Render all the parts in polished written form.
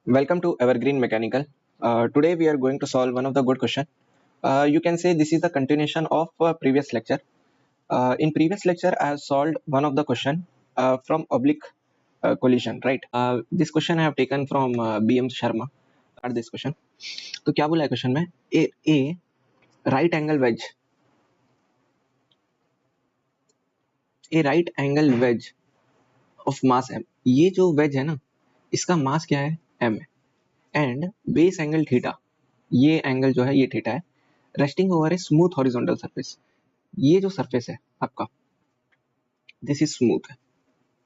Welcome to Evergreen Mechanical. Today we are going to solve one of the good question. You can say this is the continuation of previous lecture. In previous lecture, I have solved one of the question from oblique collision, right? This question I have taken from BM Sharma. Start this question. तो क्या बोला है question में? A right angle wedge of mass m. ये जो wedge है ना, इसका मास क्या है? m है. And base angle theta, ये एंगल जो है ये थीटा है, resting over a smooth horizontal surface. ये जो सरफेस है आपका, दिस इज स्मूथ है,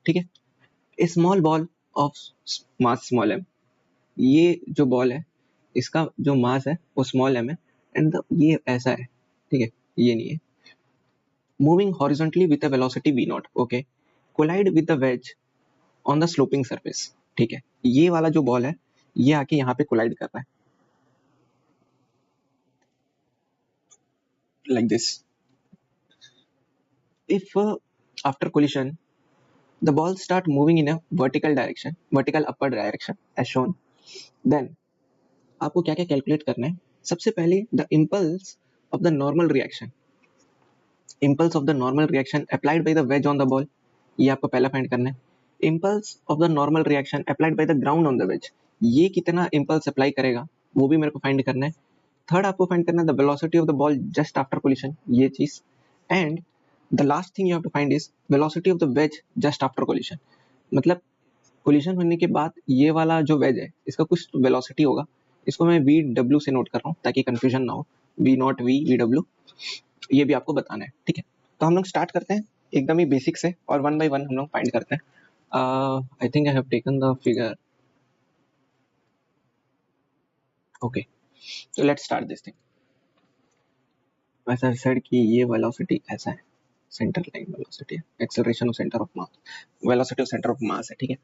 ठीक है. A small ball of mass small m, ये जो बॉल है इसका जो मास है वो स्मॉल एम है, एंड ये ऐसा है, ठीक है, ये नहीं है. Moving horizontally with a velocity v naught, okay, collide with the wedge on the sloping surface, ठीक है. ये वाला जो बॉल है ये आके यहाँ पे कोलाइड कर रहा है like this. If after collision the ball start moving in a vertical upward direction as shown, then आपको क्या क्या कैलकुलेट करना है. सबसे पहले the impulse of the normal reaction applied by the wedge on the ball, ये आपको पहला फाइंड करना है. Impulse of the normal reaction applied by the ground on the ways, ये कितना इम्पल्स अप्लाई करेगा वो भी मेरे को फाइंड करना है. थर्ड आपको फाइंड करना है the velocity of the ball just after collision, ये चीज. And the last thing you have to find is velocity of the wedge just after collision. मतलब कोलिशन होने के बाद ये वाला जो वेज है इसका कुछ वेलोसिटी होगा. इसको मैं वी डब्ल्यू से नोट कर रहा हूँ ताकि कंफ्यूजन ना हो. वी नॉट वी डब्ल्यू, ये भी आपको बताना है, ठीक है. तो हम लोग स्टार्ट करते हैं एकदम ही बेसिक से और वन बाय वन हम लोग फाइंड करते हैं. I think I have taken the figure. Okay, so let's start this thing. वैसा सेड कि ये वेलोसिटी ऐसा है, सेंटर लाइन वेलोसिटी है, acceleration of centre of mass, velocity of centre of mass है, ठीक है.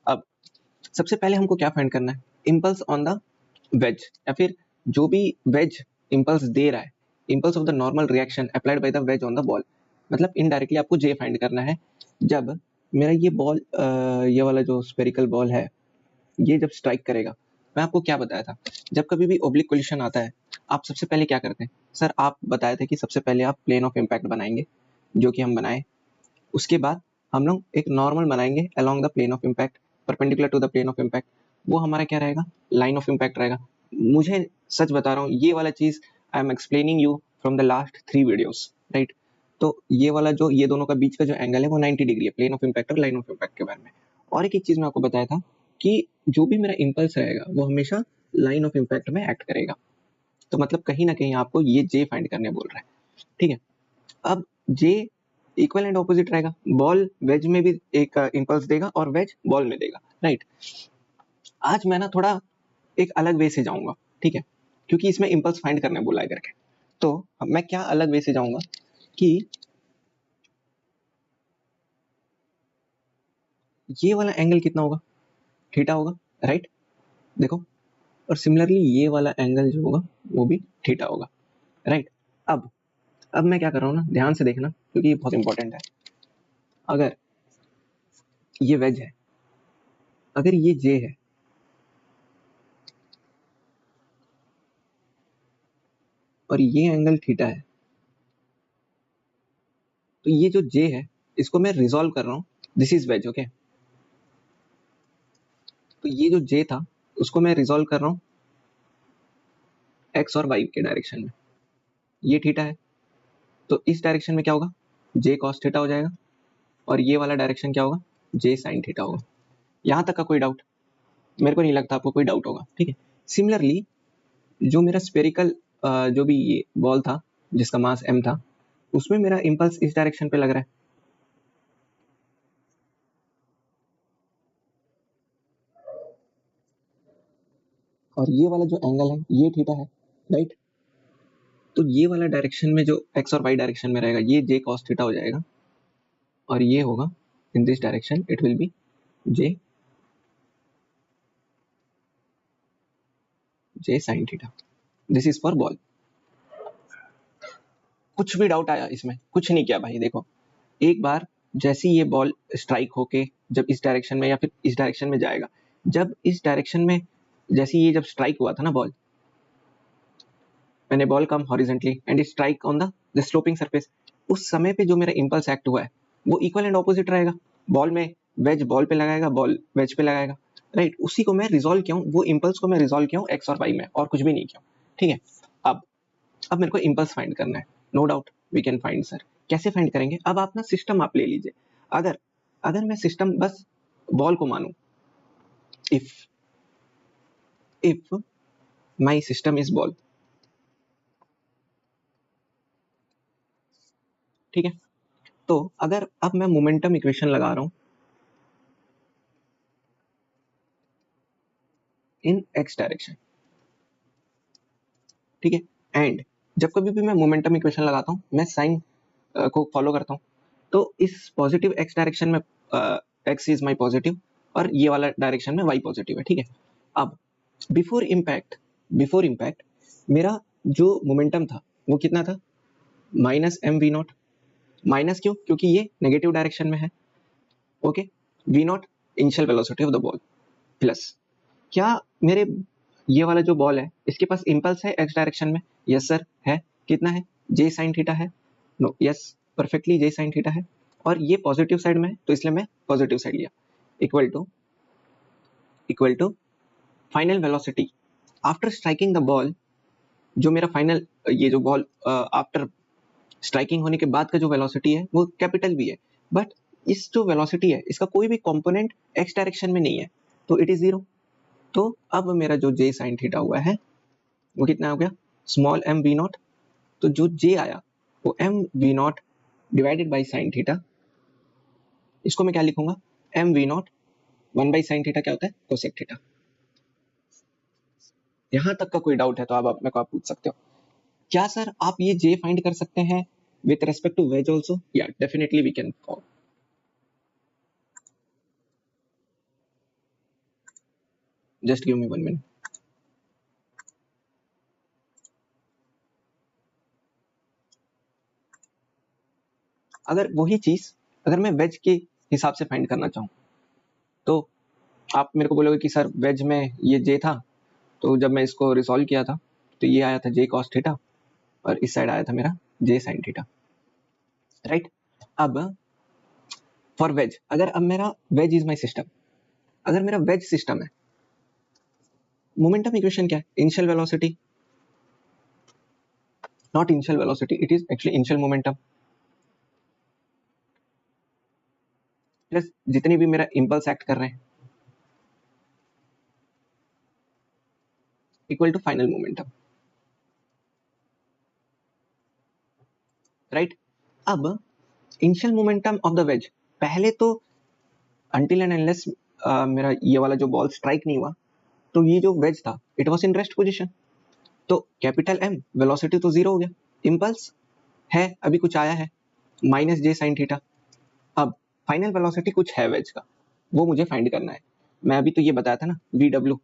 अब सबसे पहले हमको क्या फाइंड करना है? इम्पल्स ऑन द वेज, या फिर जो भी वेज इम्पल्स दे रहा है, impulse of the normal reaction applied by the wedge on the ball. मतलब इनडायरेक्टली आपको जे फाइंड करना है. जब मेरा ये बॉल, ये वाला जो स्फेरिकल बॉल है, ये जब स्ट्राइक करेगा, मैं आपको क्या बताया था, जब कभी भी ओब्लिक कोलिशन आता है आप सबसे पहले क्या करते हैं? सर आप बताए थे कि सबसे पहले आप प्लेन ऑफ इम्पैक्ट बनाएंगे, जो कि हम बनाए. उसके बाद हम लोग एक नॉर्मल बनाएंगे along the plane of impact, perpendicular to the plane of impact. वो हमारा क्या रहेगा? लाइन ऑफ इम्पैक्ट रहेगा. मुझे सच बता रहा हूँ, ये वाला चीज I am explaining you from the last 3 videos, right. तो ये वाला जो ये दोनों का बीच का जो एंगल है वो 90 डिग्री है, प्लेन ऑफ इम्पैक्ट और लाइन ऑफ इम्पैक्ट के बारे में. और एक चीज मैं आपको बताया था कि जो भी मेरा इम्पल्स रहेगा वो हमेशा लाइन ऑफ इम्पैक्ट में एक्ट करेगा. तो मतलब कहीं ना कहीं आपको ये जे फाइंड करने बोल रहा है, ठीक है. अब जे इक्वल एंड ऑपोजिट रहेगा. बॉल वेज में भी एक इम्पल्स देगा और वेज बॉल में देगा, राइट. आज मैं ना थोड़ा एक अलग वे से जाऊंगा, ठीक है, क्योंकि इसमें इम्पल्स फाइंड करने बोला है करके. तो अब मैं क्या अलग वे से जाऊंगा कि ये वाला एंगल कितना होगा? थीटा होगा, राइट. देखो, और सिमिलरली ये वाला एंगल जो होगा वो भी थीटा होगा, राइट. अब मैं क्या कर रहा हूँ ना, ध्यान से देखना क्योंकि ये बहुत इंपॉर्टेंट है. अगर ये वेज है, अगर ये जे है, और ये एंगल थीटा है, तो ये जो जे है इसको मैं रिजॉल्व कर रहा हूँ. This is wedge, okay. तो ये जो जे था उसको मैं रिजॉल्व कर रहा हूँ एक्स और वाई के डायरेक्शन में. ये थीटा है तो इस डायरेक्शन में क्या होगा? जे कॉस थीटा हो जाएगा. और ये वाला डायरेक्शन क्या होगा? जे साइन थीटा होगा. यहां तक का कोई डाउट? मेरे को नहीं लगता आपको कोई डाउट होगा, ठीक है. सिमिलरली जो मेरा स्पेरिकल जो भी ये बॉल था जिसका मास m था, उसमें मेरा इम्पल्स इस डायरेक्शन पे लग रहा है. और ये वाला जो एंगल है ये थीटा है, राइट. तो ये वाला डायरेक्शन में जो एक्स और वाई डायरेक्शन में रहेगा ये जे कॉस थीटा हो जाएगा, और ये होगा in this direction it will be J sine theta. This is for ball. कुछ भी डाउट आया इसमें? कुछ नहीं किया भाई. देखो, एक बार जैसे ये बॉल स्ट्राइक होके जब इस डायरेक्शन में या फिर इस डायरेक्शन में जाएगा, जब इस डायरेक्शन में जैसे ये जब स्ट्राइक हुआ था ना बॉल, मैंने ball come horizontally and it strike on the sloping surface, उस समय पे जो मेरा इंपल्स एक्ट हुआ है वो इक्वल एंड ऑपोजिट रहेगा। बॉल में वेज बॉल पे लगाएगा, बॉल वेज पे लगाएगा, राइट। उसी को मैं रिजॉल्व किया हूँ, वो इंपल्स को मैं रिजॉल्व किया हूँ एक्स और वाई में, और कुछ भी नहीं किया, ठीक है। अब मेरे को इंपल्स फाइंड करना है, no doubt we can find sir. कैसे फाइंड करेंगे? अब आप ना सिस्टम आप ले लीजिए। अगर अगर मैं सिस्टम बस बॉल को मानूं, if my system is ball, ठीक है। तो अगर अब मैं मोमेंटम इक्वेशन लगा रहा हूं इन एक्स डायरेक्शन, ठीक है, एंड जब कभी भी मैं मोमेंटम इक्वेशन लगाता हूं मैं साइन को फॉलो करता हूं, तो इस पॉजिटिव एक्स डायरेक्शन में एक्स इज माई पॉजिटिव और ये वाला डायरेक्शन में वाई पॉजिटिव है, ठीक है। अब बिफोर इम्पैक्ट मेरा जो मोमेंटम था वो कितना था? Minus m v naught. Minus क्यों? क्योंकि ये नेगेटिव डायरेक्शन में है, okay. V naught initial velocity of the ball, plus क्या मेरे ये वाला जो बॉल है इसके पास इंपल्स है एक्स डायरेक्शन में? यस सर है। कितना है? जे साइन थीटा है। No, yes, perfectly J sine theta है, और ये पॉजिटिव साइड में है तो इसलिए मैं पॉजिटिव साइड लिया। Equal to final velocity after striking the ball, जो मेरा फाइनल ये जो बॉल आफ्टर स्ट्राइकिंग होने के बाद का जो वेलोसिटी है वो कैपिटल भी है, बट इस जो वेलोसिटी है इसका कोई भी कंपोनेंट एक्स डायरेक्शन में नहीं है, तो इट इज जीरो। तो अब मेरा जो जे साइन थीटा हुआ है वो कितना हो गया? Small m v naught. तो जो जे आया वो m v naught divided by sine theta, इसको मैं क्या लिखूंगा? M v naught 1/sin theta क्या होता है? Cosec theta. यहां तक का कोई डाउट है तो आप मेरे को आप पूछ सकते हो। क्या सर आप ये जे फाइंड कर सकते हैं with respect to wedge also? या definitely we can. Just give me 1 minute. अगर वही चीज अगर मैं वेज के हिसाब से फाइंड करना चाहूँ तो आप मेरे को बोलोगे कि सर वेज में ये जे था, तो जब मैं इसको रिसॉल्व किया था तो ये आया था जे कॉस थीटा और इस साइड आया था मेरा जे साइन थीटा, राइट। अब फॉर वेज, अगर अब मेरा वेज इज माई सिस्टम, अगर मेरा वेज सिस्टम है, मोमेंटम इक्वेशन क्या है? Initial velocity, not initial velocity, it is actually initial momentum plus जितनी भी मेरा इंपल्स एक्ट कर रहे हैं equal to final momentum, right. अब initial momentum of the wedge, पहले तो अनटिल एंड अनलेस मेरा ये वाला जो बॉल स्ट्राइक नहीं हुआ तो ये जो वेज था it was in rest position, तो कैपिटल एम वेलोसिटी तो जीरो हो गया, इंपल्स है अभी कुछ आया है माइनस जे साइन थीटा। अब फाइनल वेलोसिटी कुछ है वेज का, वो मुझे फाइंड करना है। मैं अभी तो ये बताया था ना वी डब्ल्यू,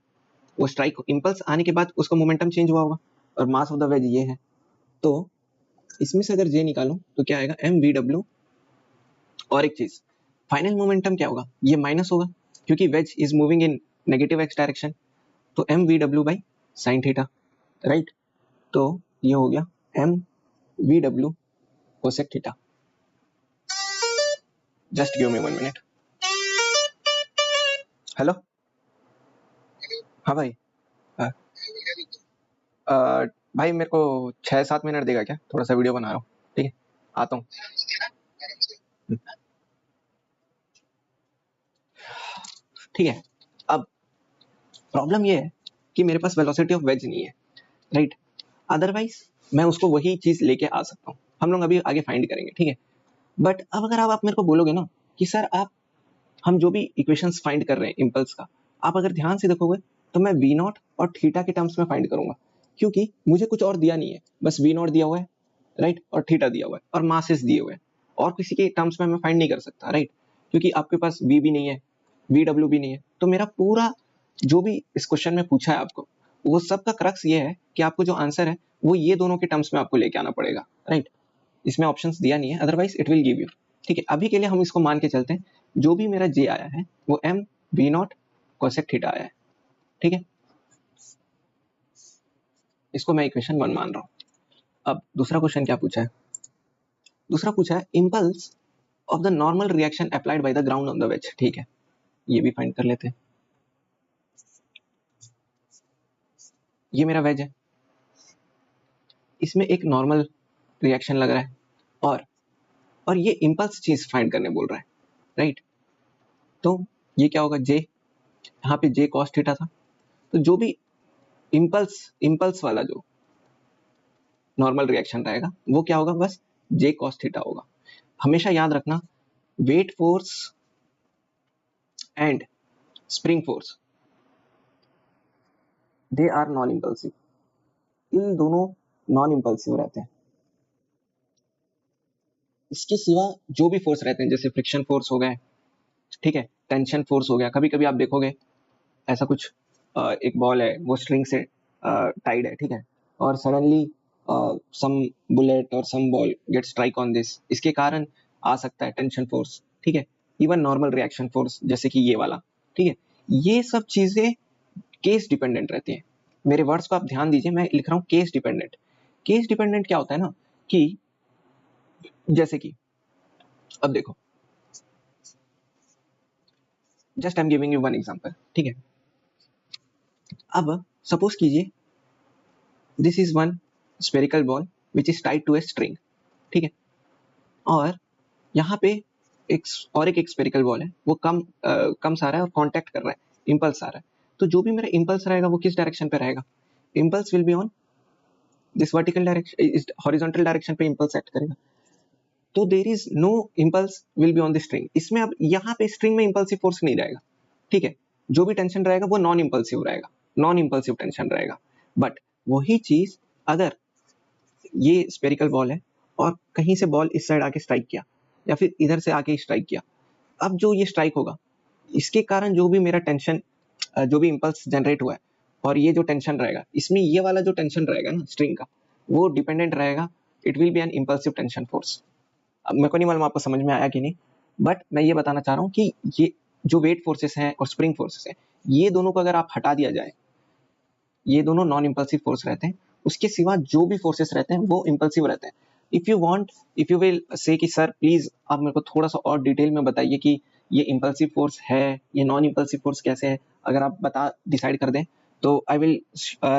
वो स्ट्राइक इंपल्स आने के बाद उसका मोमेंटम चेंज हुआ होगा और मास ऑफ द वेज ये है, तो इसमें से अगर जे निकालूं तो क्या आएगा? एम वी डब्ल्यू। और एक चीज, फाइनल मोमेंटम क्या होगा? ये माइनस होगा क्योंकि wedge is moving in negative x direction, तो एम वी डब्ल्यू बाई साइन थीटा, राइट। तो ये हो गया एम वी डब्ल्यू cosec theta. Just give me 1 minute. Hello, हाँ भाई। हाँ, भाई मेरे को 6-7 मिनट देगा क्या? थोड़ा सा वीडियो बना रहा हूँ, ठीक है, आता हूँ। ठीक है। अब प्रॉब्लम ये है कि मेरे पास वेलोसिटी ऑफ वेज नहीं है, राइट। अदरवाइज मैं उसको वही चीज लेके आ सकता हूँ, हम लोग अभी आगे फाइंड करेंगे, ठीक है। बट अब अगर आप मेरे को बोलोगे ना कि सर आप हम जो भी इक्वेशंस फाइंड कर रहे हैं इम्पल्स का, आप अगर ध्यान से देखोगे तो मैं वी नॉट और थीटा के टर्म्स में फाइंड करूंगा, क्योंकि मुझे कुछ और दिया नहीं है, बस वी नॉट दिया हुआ है, राइट, और थीटा दिया हुआ है और मासेस दिए हुए हैं, और किसी के टर्म्स में मैं फाइंड नहीं कर सकता, राइट, क्योंकि आपके पास वी भी नहीं है, वी डब्ल्यू भी नहीं है। तो मेरा पूरा जो भी इस क्वेश्चन में पूछा है आपको, वो सब का क्रक्स ये है कि आपको जो आंसर है वो ये दोनों के टर्म्स में आपको लेके आना पड़ेगा, राइट। इसमें ऑप्शंस दिया नहीं है, otherwise it will give you, ठीक है। अभी के लिए हम इसको मान के चलते हैं जो भी मेरा जे आया है वो m v naught cosec theta आया है, ठीक है। इसको मैं इक्वेशन 1 मान रहा हूँ। अब दूसरा क्वेश्चन क्या पूछा है? दूसरा पूछा है impulse of the normal reaction applied by the ground on the ways. ठीक है, ये भी फाइंड कर लेते हैं। ये मेरा वेज है, इसमें एक नॉर्मल रिएक्शन लग रहा है और ये इम्पल्स चीज फाइंड करने बोल रहा है, राइट? तो ये क्या होगा? जे, यहाँ पे जे कॉस थीटा था, तो जो भी इम्पल्स वाला जो नॉर्मल रिएक्शन रहेगा वो क्या होगा? बस जे कॉस थीटा होगा। हमेशा याद रखना, weight force and spring force they are non impulsive. इन दोनों नॉन इम्पल्सिव रहते हैं। इसके सिवा जो भी फोर्स रहते हैं, जैसे फ्रिक्शन फोर्स हो गए, ठीक है, टेंशन फोर्स हो गया। कभी कभी आप देखोगे ऐसा कुछ, एक बॉल है, वो स्ट्रिंग से टाइड है, ठीक है, और सडनली सम बुलेट और some ball get strike on this, इसके कारण आ सकता है टेंशन फोर्स, ठीक है। इवन नॉर्मल रिएक्शन फोर्स जैसे कि ये वाला, ठीक है, ये सब चीजें केस डिपेंडेंट रहती हैं। मेरे वर्ड्स को आप ध्यान दीजिए, मैं लिख रहा हूँ केस डिपेंडेंट। केस डिपेंडेंट क्या होता है ना, कि जैसे कि अब देखो, just I am giving you one example, ठीक है। अब सपोज कीजिए this is one spherical ball which is tied to a string, ठीक है, और यहाँ पे एक स्फेरिकल बॉल है, वो कम सा रहा है और कांटेक्ट कर रहा है, इंपल्स आ रहा है। तो जो भी मेरा इंपल्स रहेगा वो किस डायरेक्शन पे रहेगा? Impulse will be on this vertical direction, इस हॉरिजॉन्टल डायरेक्शन पे इंपल्स एक्ट करेगा। तो there is no impulse will be on the string. इसमें अब यहाँ पे स्ट्रिंग में इंपल्सिव फोर्स नहीं रहेगा, ठीक है। जो भी टेंशन रहेगा वो नॉन इंपल्सिव रहेगा, नॉन इंपल्सिव टेंशन रहेगा। बट वही चीज अगर ये स्पेरिकल बॉल है और कहीं से बॉल इस साइड आके स्ट्राइक किया या फिर इधर से आके स्ट्राइक किया, अब जो ये स्ट्राइक होगा इसके कारण जो भी मेरा टेंशन, जो भी इंपल्स जनरेट हुआ है और ये जो टेंशन रहेगा, इसमें ये वाला जो टेंशन रहेगा ना स्ट्रिंग का, वो डिपेंडेंट रहेगा, it will be an impulsive tension force. अब मेरे को नहीं मालूम आपको समझ में आया कि नहीं, बट मैं ये बताना चाह रहा हूँ कि ये जो वेट फोर्सेस हैं और स्प्रिंग फोर्सेस हैं, ये दोनों को अगर आप हटा दिया जाए, ये दोनों नॉन इंपल्सिव फोर्स रहते हैं। उसके सिवा जो भी फोर्सेस रहते हैं वो इंपल्सिव रहते हैं। इफ यू विल से कि सर प्लीज आप मेरे को थोड़ा सा और डिटेल में बताइए कि ये इंपल्सिव फोर्स है, ये नॉन इंपल्सिव फोर्स कैसे है, अगर आप बता डिसाइड कर दें तो I will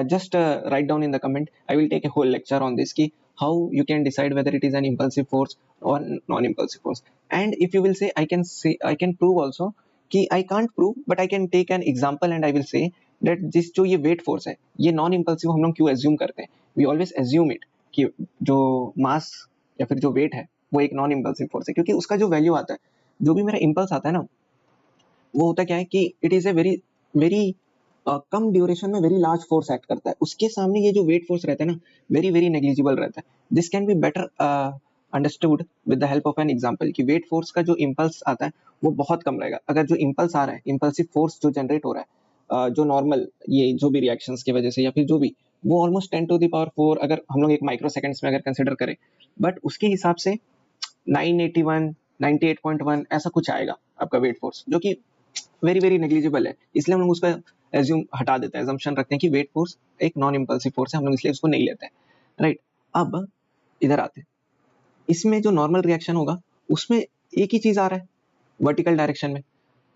just write down in the comment, I will take a whole lecture on this कि how you can decide whether it is an impulsive force or non-impulsive force. And if you will say I can prove also कि I can't prove but I can take an example and I will say that जिस जो ये weight force है ये non impulsive हम लोग क्यों assume करते हैं? वी ऑलवेज एज्यूम इट कि जो मास या फिर जो वेट है वो एक नॉन इम्पल्सिव फोर्स है, क्योंकि उसका जो वैल्यू आता है, जो भी मेरा इम्पल्स आता है ना, वो होता क्या है कि it is a very very come duration में वेरी लार्ज फोर्स एक्ट करता है। उसके सामने ये जो वेट फोर्स रहता है ना, वेरी वेरी नेग्लिजिबल रहता है। This can be better understood with the help of an example कि वेट फोर्स का जो इम्पल्स आता है वो बहुत कम रहेगा। अगर जो इम्पल्स आ रहा है, इम्पल्सिव फोर्स जो जनरेट हो रहा है जो नॉर्मल ये जो भी रिएक्शंस की वजह से या फिर जो भी, वो ऑलमोस्ट 10⁴ अगर हम लोग एक माइक्रो सेकेंड्स में अगर कंसिडर करें, बट उसके हिसाब से 981 98.1 ऐसा कुछ आएगा आपका वेट फोर्स, जो कि वेरी वेरी नेग्लिजिबल है। इसलिए हम लोग उसका एज्यूम हटा देते हैं, एजम्पशन रखते हैं कि वेट फोर्स एक नॉन इम्पल्सिव फोर्स है, हम लोग इसलिए उसको नहीं लेते हैं, राइट। अब इधर आते हैं, इसमें जो नॉर्मल रिएक्शन होगा उसमें एक ही चीज आ रहा है वर्टिकल डायरेक्शन में,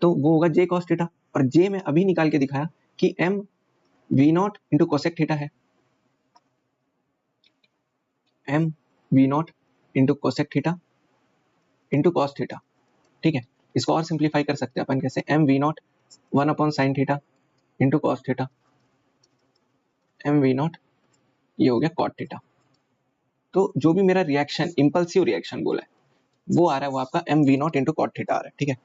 तो वो होगा जे कॉस थीटा। और जे में अभी निकाल के दिखाया कि m v not into cosec theta है, m v not into cosec theta into cos theta, ठीक है। इसको और सिंप्लीफाई कर सकते हैं अपन कैसे, m v naught 1/sin theta into cos theta, m v naught ये हो गया कॉट थीटा। तो जो भी मेरा रिएक्शन इंपल्सिव रिएक्शन बोला है वो आ रहा है, वो आपका m v not into cot theta आ रहा है, ठीक है।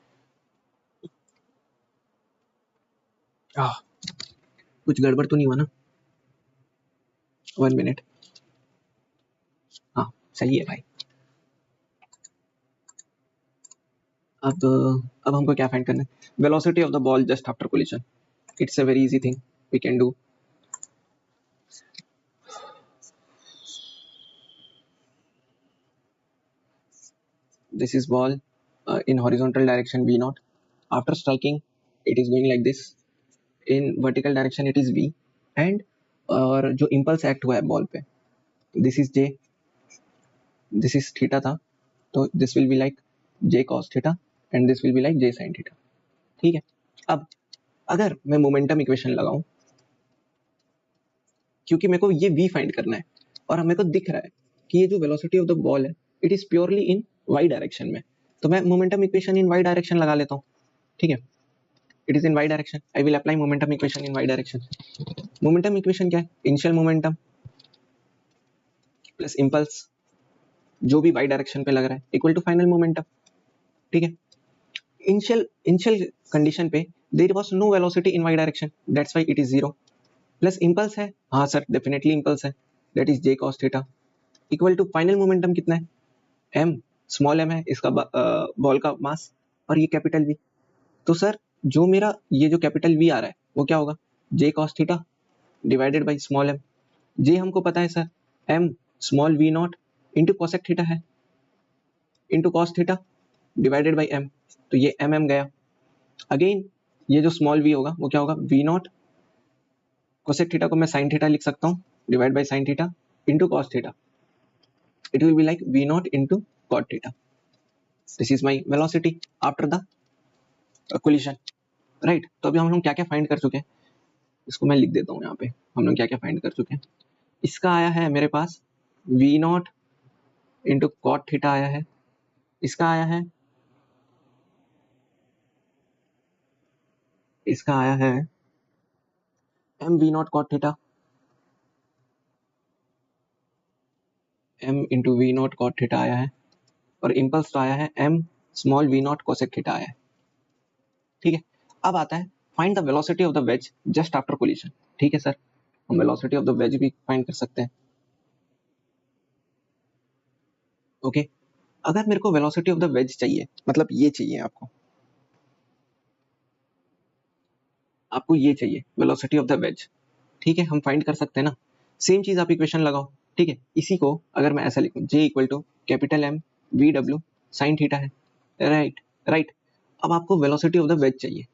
कुछ गड़बड़ तो नहीं हुआ ना? 1 मिनट, हाँ सही है भाई। अब हमको क्या फाइंड करना है? Velocity of the ball just after collision. It's a very easy thing we can do. This is ball in horizontal direction v naught. After striking, it is going like this. In vertical direction, it is v, and और जो impulse act हुआ है ball पे, this is J, this is theta था, तो this will be like J cos theta and this will be like J sine theta. ठीक है, अब अगर मैं मोमेंटम इक्वेशन लगाऊं, क्योंकि मेरे को ये v फाइंड करना है और मेरे को दिख रहा है कि ये जो वेलोसिटी ऑफ द बॉल है it is purely in y direction में, तो मैं momentum equation in y direction लगा लेता हूँ। ठीक है, it is in y direction, I will apply momentum equation in y direction. Momentum equation क्या है? इनिशियल मोमेंटम प्लस इंपल्स जो भी y डायरेक्शन पे लग रहा है इक्वल टू फाइनल मोमेंटम। ठीक है, इनिशियल कंडीशन पे there was no velocity in y direction, that's why it is 0, plus impulse है, हाँ सर डेफिनेटली इंपल्स है, that is j cos theta equal to final momentum कितना है? m, small m है इसका बॉल का मास, और ये कैपिटल V। तो सर जो मेरा ये जो कैपिटल V आ रहा है वो क्या होगा? j cos theta divided by small m। j हमको पता है sir m small v not into cosec theta है into cos theta divided by m, तो ये mm गया। अगेन ये जो स्मॉल v होगा वो क्या होगा? v नॉट कोसेक थीटा को मैं साइन थीटा लिख सकता हूँ divide by sine theta into cos theta, it will be like v naught into cot theta. This is my velocity after the collision, right? तो अभी हम लोग क्या क्या फाइंड कर चुके हैं, इसको मैं लिख देता हूँ यहाँ पे, हम लोग क्या क्या फाइंड कर चुके हैं। इसका आया है मेरे पास v not into cot theta आया है, इसका आया है, इसका आया है m v naught cot theta, m into v naught cot theta आया है, और इम्पल्स तो आया है m small v naught cosec theta आया है। ठीक है, अब आता है find the velocity of the wedge just after collision. ठीक है सर, हम वेलोसिटी ऑफ द वेज भी फाइंड कर सकते हैं। ओके, अगर मेरे को वेलोसिटी ऑफ द वेज चाहिए, मतलब ये चाहिए आपको, आपको ये चाहिए वेलोसिटी ऑफ द वेज। ठीक है, हम फाइंड कर सकते हैं ना, सेम चीज आप इक्वेशन लगाओ। ठीक है, इसी को अगर मैं ऐसा लिखूं, J equal to capital M v डब्ल्यू साइन थीटा है, राइट राइट। अब आपको वेलोसिटी ऑफ द वेज चाहिए,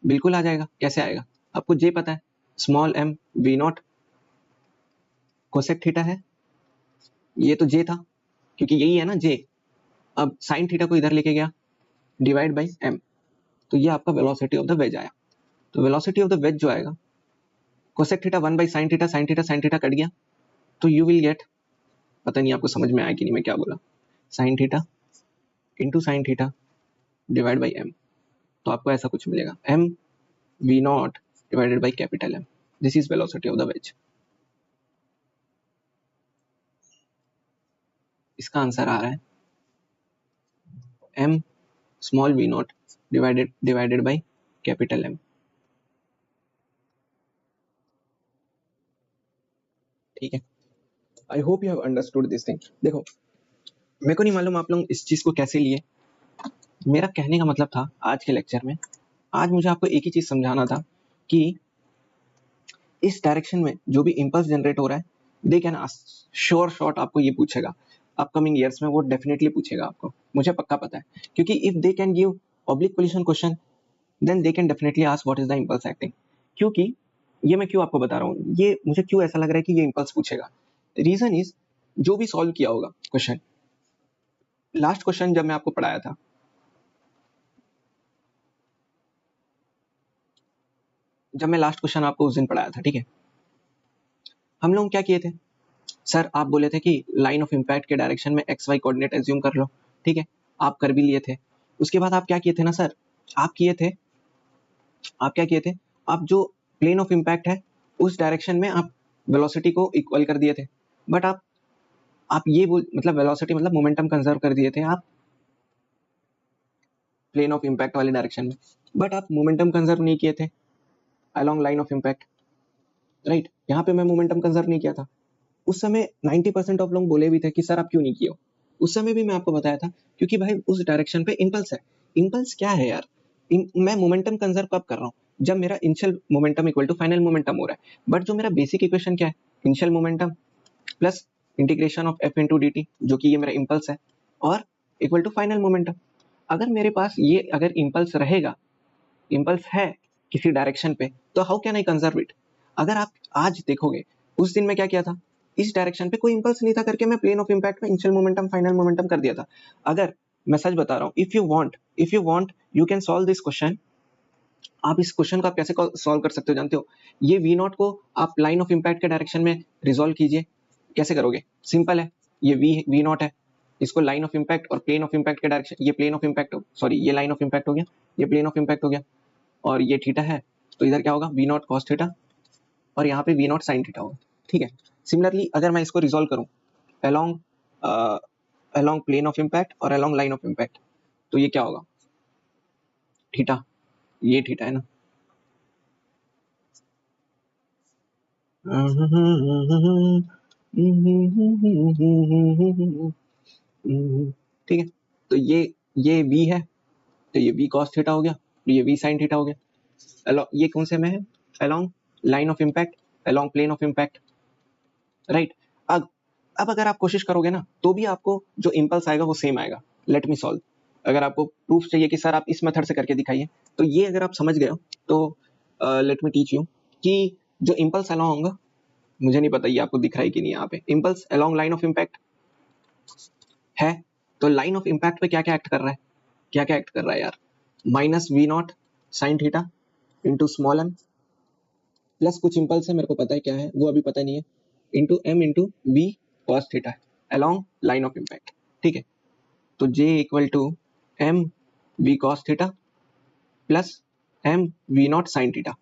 बिल्कुल आ जाएगा। कैसे आएगा? आपको J पता है, small m v naught cosec theta है, ये तो J था क्योंकि यही है ना J। अब साइन थीटा को इधर लेके गया डिवाइड बाई m, तो ये आपका वेलोसिटी ऑफ द वेज आया। तो वेलोसिटी ऑफ द वेज जो आएगा cosec theta 1 by sine theta, sine theta sine theta cut गया, तो यू विल गेट, पता नहीं आपको समझ में आया कि नहीं मैं क्या बोला, sign theta into sine theta divide by m, तो आपको ऐसा कुछ मिलेगा m v not divided by capital M। This is velocity of the veg. इसका आंसर आ रहा है m small v not divided by capital M। ठीक है, I hope you have understood this thing. देखो मेरे को नहीं मालूम आप लोग इस चीज को कैसे लिए, मेरा कहने का मतलब था आज के लेक्चर में, आज मुझे आपको एक ही चीज समझाना था कि इस डायरेक्शन में जो भी इंपल्स जनरेट हो रहा है, they can ask sure shot, आपको ये पूछेगा अपकमिंग ईयर्स में, वो डेफिनेटली पूछेगा आपको, मुझे पक्का पता है, क्योंकि if they can give oblique collision question then they can definitely ask what is the impulse acting. क्योंकि ये मैं क्यों आपको बता रहा हूँ, ये मुझे क्यों ऐसा लग रहा है कि ये इंपल्स पूछेगा, रीजन इज जो भी सॉल्व किया होगा क्वेश्चन, लास्ट क्वेश्चन जब मैं आपको पढ़ाया था, जब मैं लास्ट क्वेश्चन आपको उस दिन पढ़ाया था, ठीक है, हम लोग क्या किए थे सर, आप बोले थे कि लाइन ऑफ इम्पैक्ट के डायरेक्शन में एक्स वाई कोऑर्डिनेट एज्यूम कर लो। ठीक है, आप कर भी लिए थे। उसके बाद आप क्या किए थे ना सर, आप क्या किए थे, आप जो प्लेन ऑफ इम्पैक्ट है उस डायरेक्शन में आप वेलोसिटी को इक्वल कर दिए थे, बट आप ये मतलब वेलोसिटी मतलब मोमेंटम कंजर्व कर दिए थे आप प्लेन ऑफ इम्पैक्ट वाले डायरेक्शन में, बट आप मोमेंटम कंजर्व नहीं किए थे along line of impact, right. यहाँ पे मैं मोमेंटम कंजर्व नहीं किया था। उस समय 90% ऑफ लोग बोले भी थे कि सर आप क्यों नहीं किए हो। उस समय भी मैं आपको बताया था क्योंकि भाई उस डायरेक्शन पे इंपल्स है। इंपल्स क्या है यार, मैं मोमेंटम कंजर्व कब कर रहा हूँ, जब मेरा initial momentum equal to final momentum हो रहा है। बट जो मेरा बेसिक इक्वेशन क्या है, initial momentum plus integration of F into D T, जो कि ये मेरा इंपल्स है, और इक्वल टू फाइनल मोमेंटम। अगर मेरे पास ये अगर इंपल्स रहेगा, इंपल्स है किसी डायरेक्शन पे, तो how can I conserve it. अगर आप आज देखोगे उस दिन मैं क्या किया था, इस डायरेक्शन पे कोई इंपल्स नहीं था करके मैं प्लेन ऑफ इम्पैक्ट में इनिशियल मोमेंटम फाइनल मोमेंटम कर दिया था। अगर मैं सच बता रहा हूँ, if you want you can solve this question. आप इस क्वेश्चन को आप कैसे सॉल्व कर सकते हो जानते हो, ये वी नॉट को आप लाइन ऑफ इम्पैक्ट के डायरेक्शन में रिजोल्व कीजिए। कैसे करोगे, सिंपल है, ये वी नॉट है, इसको लाइन ऑफ इम्पैक्ट और प्लेन ऑफ इम्पैक्ट के डायरेक्शन, ये प्लेन ऑफ इम्पैक्ट सॉरी ये लाइन ऑफ इम्पैक्ट हो गया, ये प्लेन ऑफ इम्पैक्ट हो गया, और ये थीटा है, तो इधर क्या होगा वी नॉट कॉस थीटा, और यहाँ पे वी नॉट साइन थीटा होगा। ठीक है, सिमिलरली अगर मैं इसको रिजोल्व करूँ along along plane of impact और अलोंग लाइन ऑफ इम्पैक्ट, तो ये क्या होगा, थीटा, ये थीटा है ना। ठीक है, तो ये v है, तो ये v cos थीटा हो गया, तो ये v sin थीटा हो गया। ये कौन से में है, along line of impact, along plane of impact, right. अब अगर आप कोशिश करोगे ना तो भी आपको जो इम्पल्स आएगा वो सेम आएगा। Let me solve. अगर आपको प्रूफ चाहिए कि सर आप इस मेथड से करके दिखाइए, तो ये अगर आप समझ गए हो तो लेट मी टीच यू कि जो इम्पल्स अलोंग, मुझे नहीं पता ये आपको दिख रहा है कि नहीं, यहाँ पे impulse along line of impact है, तो लाइन ऑफ इम्पैक्ट पे क्या क्या एक्ट कर रहा है, क्या क्या एक्ट कर रहा है यार, minus v naught sine theta into small m, plus कुछ इम्पल्स है मेरे को पता है क्या है, वो अभी पता नहीं है, into m into v cos theta along line of impact. ठीक है, तो J equal to m v cos theta plus m v naught sine theta.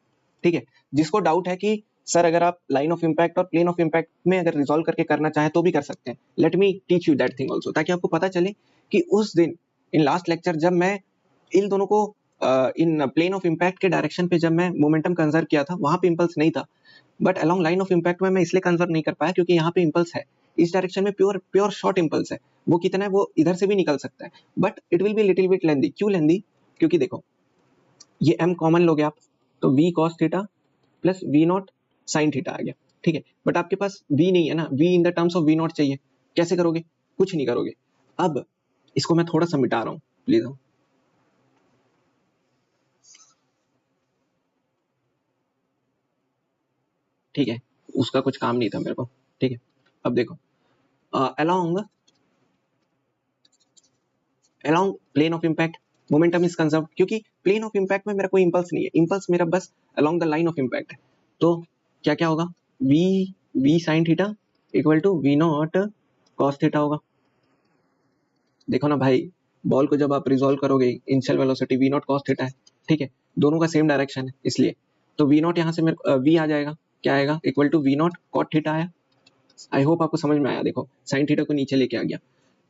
ठीक है, जिसको डाउट है कि सर अगर आप लाइन ऑफ इम्पैक्ट और प्लेन ऑफ इम्पैक्ट में अगर रिजॉल्व करके करना चाहे तो भी कर सकते हैं, let me teach you that thing also, ताकि आपको पता चले कि उस दिन इन लास्ट लेक्चर जब मैं इन दोनों को इन प्लेन ऑफ इम्पैक्ट के डायरेक्शन पे जब मैं मोमेंटम कंजर्व किया था वहां पे इंपल्स नहीं था, but along line of impact में मैं इसलिए कंजर्व नहीं कर पाया क्योंकि यहाँ पे इंपल्स है, इस डायरेक्शन में प्योर शॉर्ट इंपल्स है, वो कितना है वो इधर से भी निकल सकता है, but it will be little bit lengthy. क्यों लेंदी, क्योंकि देखो ये m कॉमन लोगे आप, तो v cos theta plus v not sine theta आ गया। ठीक है, बट आपके पास v नहीं है ना, v in the terms of v not चाहिए, कैसे करोगे, कुछ नहीं करोगे। अब इसको मैं थोड़ा सा मिटा रहा हूँ प्लीज, ठीक है, उसका कुछ काम नहीं था मेरे को। ठीक है, अब देखो along along plane of impact momentum is conserve, क्योंकि प्लेन ऑफ इम्पैक्ट में मेरा कोई इंपल्स नहीं है, इंपल्स मेरा बस along the line of impact है, तो क्या क्या होगा, v sin theta equal to v naught cos theta होगा। देखो ना भाई, बॉल को जब आप रिजॉल्व करोगे initial velocity v naught cos theta है, ठीक है, दोनों का सेम डायरेक्शन है इसलिए, तो v नॉट यहाँ से मेरे v आ जाएगा, क्या आएगा, equal to v not cot theta आया। आई होप आपको समझ में आया, देखो साइन थीटा को नीचे लेके आ गया,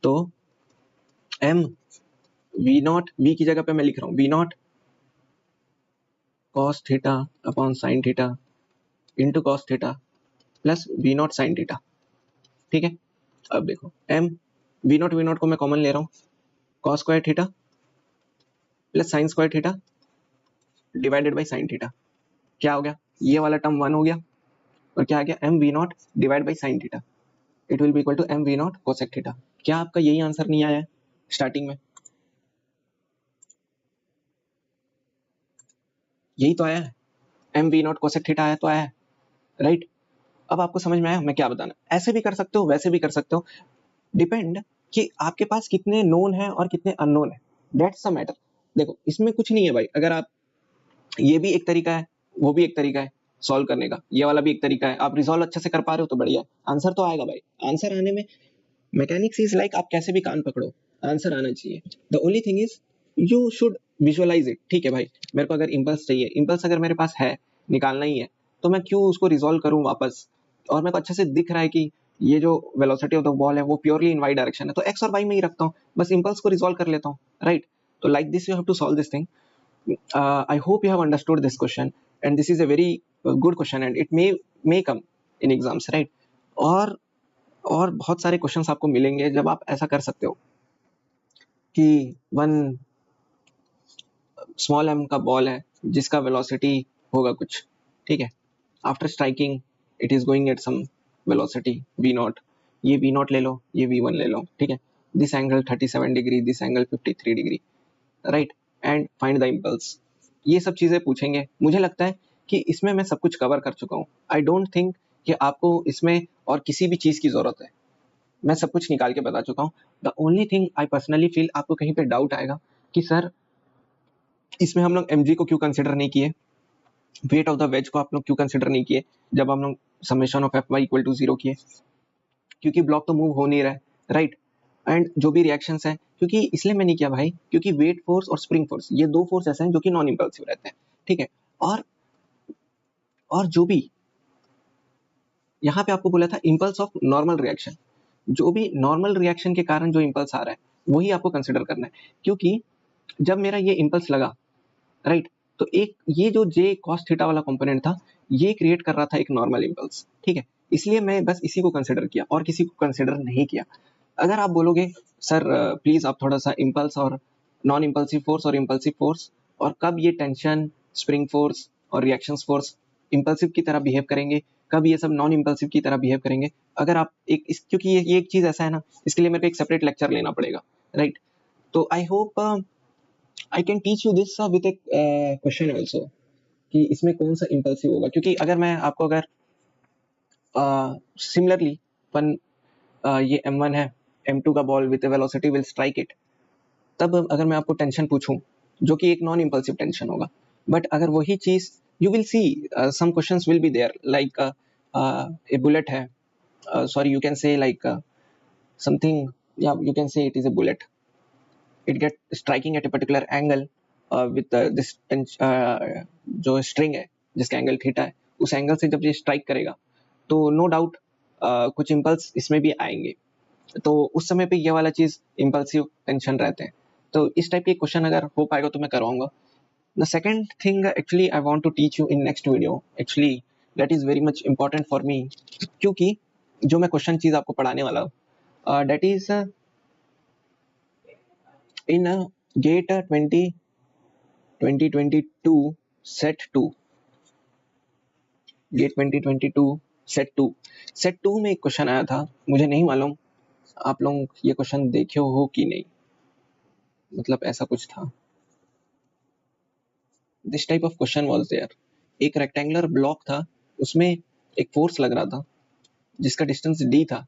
तो m v नॉट, v की जगह पे मैं लिख रहा हूँ v naught cos theta upon sine theta into cos theta plus v not sine theta. ठीक है, अब देखो m v नॉट को मैं कॉमन ले रहा हूँ, cos square theta plus sine square theta divided by sine theta, क्या हो गया, ये वाला टर्म 1 हो गया, और क्या आ गया m v naught divide by sine theta, it will be equal to m v naught cosec theta. क्या आपका यही आंसर नहीं आया है स्टार्टिंग में, यही तो आया है, m v naught cosec theta आया तो आया है, राइट। अब आपको समझ में आया मैं क्या बताना, ऐसे भी कर सकते हो वैसे भी कर सकते हो, डिपेंड कि आपके पास कितने नोन है और कितने अननोन है, दैट्स द मैटर। देखो इसमें कुछ नहीं है भाई, अगर आप, ये भी एक तरीका है, वो भी एक तरीका है सॉल्व करने का, ये वाला भी एक तरीका है, आप रिजॉल्व अच्छे से कर पा रहे हो तो बढ़िया, आंसर तो आएगा भाई, आंसर आने में मैकेनिक्स इज लाइक आप कैसे भी कान पकड़ो, आंसर आना चाहिए। The only thing is you should visualise it. ठीक है भाई, मेरे को अगर इम्पल्स चाहिए, इम्पल्स अगर मेरे पास है, निकालना ही है, तो मैं क्यों उसको रिजॉल्व करूं वापस, और मेरे को अच्छे से दिख रहा है कि ये जो वेलोसिटी ऑफ द बॉल है वो प्योरली इन वाई डायरेक्शन है, तो एक्स और वाई में ही रखता हूँ, बस इम्पल्स को रिजॉल्व कर लेता हूँ, राइट। तो like this you have to solve this thing. I hope you have understood this question, and this is a very good question, and it may come in exams, right? और बहुत सारे questions आपको मिलेंगे जब आप ऐसा कर सकते हो कि वन स्मॉल m का बॉल है जिसका वेलोसिटी होगा कुछ, ठीक है, after striking it is going at some velocity v naught, ये v नॉट ले लो, ये v1 ले लो, ठीक है, this angle 37 degree, this angle 53 degree, right, and find the impulse. ये सब चीजें पूछेंगे, मुझे लगता है कि इसमें मैं सब कुछ कवर कर चुका हूँ। आई डोंट थिंक कि आपको इसमें और किसी भी चीज़ की ज़रूरत है, मैं सब कुछ निकाल के बता चुका हूँ। The only thing I personally feel, आपको कहीं पे डाउट आएगा कि सर इसमें हम लोग mg को क्यों कंसिडर नहीं किए, वेट ऑफ द वेज को आप लोग क्यों कंसिडर नहीं किए जब हम लोग summation of fy equal to 0 किए, क्योंकि ब्लॉक तो मूव हो नहीं रहा है, राइट। एंड जो भी रिएक्शंस हैं, क्योंकि इसलिए मैं नहीं किया भाई, क्योंकि वेट फोर्स और स्प्रिंग फोर्स ये दो फोर्स ऐसे हैं जो कि नॉन इम्पल्सिव रहते हैं, ठीक है। और जो भी यहाँ पे आपको बोला था इम्पल्स ऑफ नॉर्मल रिएक्शन, जो भी नॉर्मल रिएक्शन के कारण जो इम्पल्स आ रहा है वही आपको कंसिडर करना है, क्योंकि जब मेरा ये इम्पल्स लगा, राइट, तो एक ये जो जे कॉस थीटा वाला कंपोनेंट था ये क्रिएट कर रहा था एक नॉर्मल इम्पल्स, ठीक है। इसलिए मैं बस इसी को कंसिडर किया और किसी को कंसिडर नहीं किया। अगर आप बोलोगे सर प्लीज आप थोड़ा सा इम्पल्स और नॉन इम्पल्सिव फोर्स और इम्पल्सिव फोर्स और कब ये टेंशन, स्प्रिंग फोर्स और रिएक्शंस फोर्स इम्पल्सिव की तरह बिहेव करेंगे, कब ये सब नॉन इम्पल्सिव की तरह बिहेव करेंगे, अगर आप क्योंकि ये एक चीज ऐसा है ना, इसके लिए मेरे को एक सेपरेट लेक्चर लेना पड़ेगा, राइट। तो I hope I can teach you this with A question also कि इसमें कौन सा इम्पल्सिव होगा, क्योंकि अगर मैं आपको अगर सिमिलरली वन ये m1 है, m2 का ball with velocity will strike it, तब अगर मैं आपको टेंशन पूछूं जो कि एक नॉन इम्पल्सिव टेंशन होगा, बट अगर वही चीज you will see some questions will be there like a bullet है, sorry you can say like something, yeah you can say it is a bullet, it get striking at a particular angle with this जो string है जिसका angle theta है, उस angle से जब ये strike करेगा तो नो डाउट कुछ इम्पल्स इसमें भी आएंगे, तो उस समय पे ये वाला चीज इम्पल्सिव टेंशन रहते हैं। तो इस टाइप के क्वेश्चन अगर हो पाएगा तो मैं करवाऊंगा। The second thing actually I want to teach you in next video, actually that is very much important for me, क्योंकि जो मैं क्वेश्चन चीज आपको पढ़ाने वाला हूँ that is in GATE 2022 set 2, GATE 2022 set two में एक क्वेश्चन आया था, मुझे नहीं मालूम आप लोग ये क्वेश्चन देखे हो कि नहीं, मतलब ऐसा कुछ था, this type of question was there. एक रेक्टेंगुलर ब्लॉक था, उसमें एक फोर्स लग रहा था जिसका डिस्टेंस d था,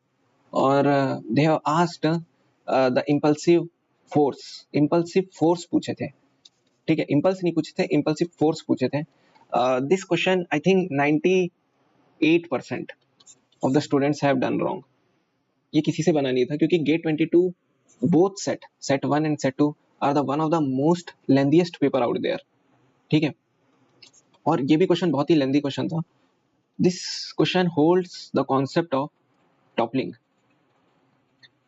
और they have asked the impulsive force पूछे थे, ठीक है, इम्पल्स नहीं पूछे थे, इम्पल्सिव फोर्स पूछे थे। This question I think 98% of the students have done wrong. ये किसी से बना नहीं था, क्योंकि GATE 22 both set 1 and set 2 are the one of the most lengthiest paper out there, ठीक है। और ये भी क्वेश्चन बहुत ही लेंथी क्वेश्चन था। This question holds the concept of toppling,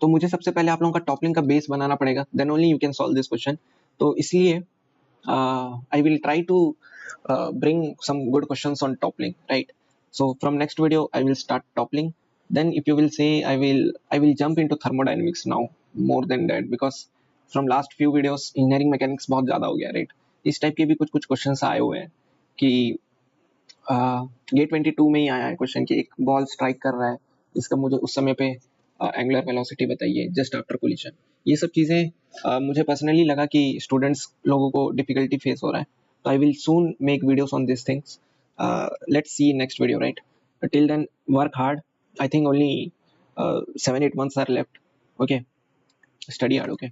तो मुझे सबसे पहले आप लोगों का टॉपलिंग का बेस बनाना पड़ेगा, then only you can solve this question. तो इसलिए I will try to bring some good questions on toppling, right? So from next video I will start toppling, then if you will say I will jump into thermodynamics now more than that, because from last few videos engineering mechanics बहुत ज़्यादा हो गया, right? इस type के भी कुछ questions आए हुए हैं कि गेट 22 में ही आया है क्वेश्चन कि एक बॉल स्ट्राइक कर रहा है, इसका मुझे उस समय पे एंगुलर वेलोसिटी बताइए जस्ट आफ्टर कोलिशन। ये सब चीज़ें मुझे पर्सनली लगा कि स्टूडेंट्स लोगों को डिफिकल्टी फेस हो रहा है, तो I will soon make videos on this things. Let's see next video, right? Till then work hard, I think only 7-8 months are left, okay? Study hard, okay?